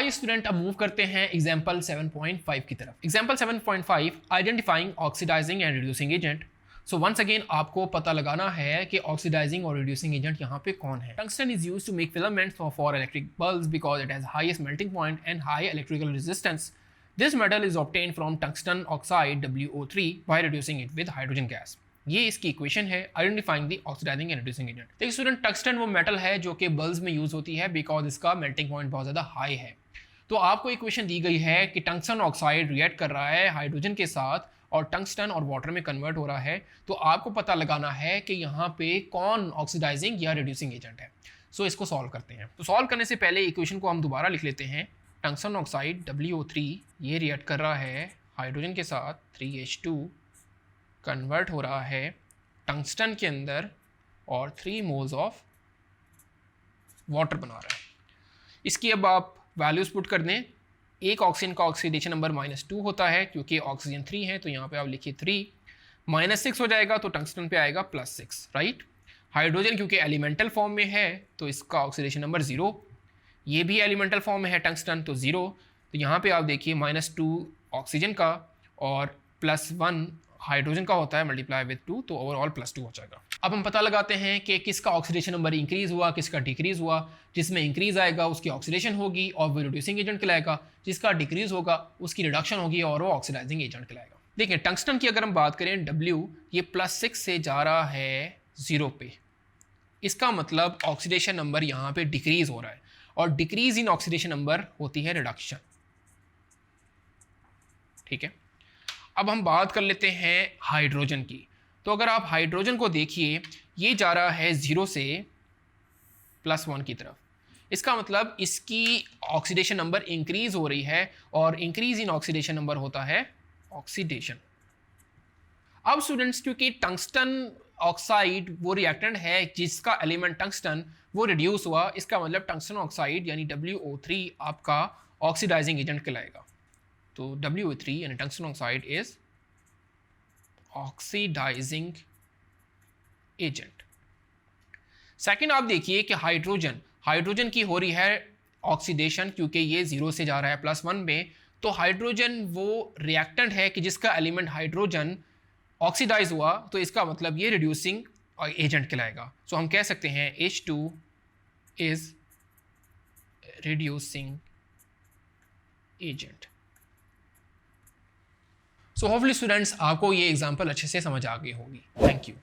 आइए स्टूडेंट अब मूव करते हैं एग्जाम्पल 7.5 की तरफ। Example 7.5 identifying oxidising and reducing agent. So once again आपको पता लगाना है कि ऑक्सीडाइजिंग और रिड्यूसिंग एजेंट यहाँ पे कौन है। Tungsten is used to make filaments for electric bulbs because it has highest melting point and high electrical resistance. This metal is obtained from tungsten oxide WO3 by reducing it with hydrogen gas. ये इसकी equation है identifying the oxidising and reducing agent. देखिए student, tungsten वो metal है जो कि bulbs में use होती है बिकॉज इसका मेल्टिंग पॉइंट बहुत ज़्यादा हाई है। तो आपको इक्वेशन दी गई है कि टंगस्टन ऑक्साइड रिएक्ट कर रहा है हाइड्रोजन के साथ और टंगस्टन और वाटर में कन्वर्ट हो रहा है। तो आपको पता लगाना है कि यहाँ पे कौन ऑक्सीडाइजिंग या रिड्यूसिंग एजेंट है। सो इसको सॉल्व करते हैं। तो सॉल्व करने से पहले इक्वेशन को हम दोबारा लिख लेते हैं। टंगस्टन ऑक्साइड WO3 ये रिएक्ट कर रहा है हाइड्रोजन के साथ 3H2 कन्वर्ट हो रहा है टंगस्टन के अंदर और 3 मोल्स ऑफ वाटर बना रहा है। इसकी अब आप वैल्यूज़ पुट कर दें। एक ऑक्सीजन का ऑक्सीडेशन नंबर -2 होता है क्योंकि ऑक्सीजन 3 है, तो यहाँ पे आप लिखिए 3 -6 हो जाएगा तो टंगस्टन पे आएगा +6, राइट। हाइड्रोजन क्योंकि एलिमेंटल फॉर्म में है तो इसका ऑक्सीडेशन नंबर 0, ये भी एलिमेंटल फॉर्म में है टंगस्टन तो 0। तो यहाँ पे आप देखिए -2 ऑक्सीजन का और +1 हाइड्रोजन का होता है मल्टीप्लाई विद 2, तो ओवरऑल +2 हो जाएगा। अब हम पता लगाते हैं कि किसका ऑक्सीडेशन नंबर इंक्रीज़ हुआ किसका डिक्रीज़ हुआ। जिसमें इंक्रीज़ आएगा उसकी ऑक्सीडेशन होगी और वो रिड्यूसिंग एजेंट कहलाएगा, जिसका डिक्रीज़ होगा उसकी रिडक्शन होगी और वो ऑक्सीडाइजिंग एजेंट कहलाएगा। देखिए टंगस्टन की अगर हम बात करें W ये +6 से जा रहा है 0 पे, इसका मतलब ऑक्सीडेशन नंबर यहाँ पे डिक्रीज़ हो रहा है और डिक्रीज इन ऑक्सीडेशन नंबर होती है रिडक्शन, ठीक है। अब हम बात कर लेते हैं हाइड्रोजन की। तो अगर आप हाइड्रोजन को देखिए ये जा रहा है 0 से +1 की तरफ, इसका मतलब इसकी ऑक्सीडेशन नंबर इंक्रीज हो रही है और इंक्रीज इन ऑक्सीडेशन नंबर होता है ऑक्सीडेशन। अब स्टूडेंट्स क्योंकि टंगस्टन ऑक्साइड वो रिएक्टेंट है जिसका एलिमेंट टंगस्टन वो रिड्यूस हुआ, इसका मतलब टंगस्टन ऑक्साइड यानी WO3 आपका ऑक्सीडाइजिंग एजेंट कहलाएगा। तो WO3 यानी tungsten oxide is oxidising agent. Second आप देखिए कि हाइड्रोजन की हो रही है ऑक्सीडेशन क्योंकि ये 0 से जा रहा है +1 में। तो हाइड्रोजन वो रिएक्टेंट है कि जिसका एलिमेंट हाइड्रोजन ऑक्सीडाइज हुआ, तो इसका मतलब ये रिड्यूसिंग एजेंट कहलाएगा। सो हम कह सकते हैं H2 is reducing agent. So hopefully students आपको ये एग्जांपल अच्छे से समझ आ गई होगी। Thank you.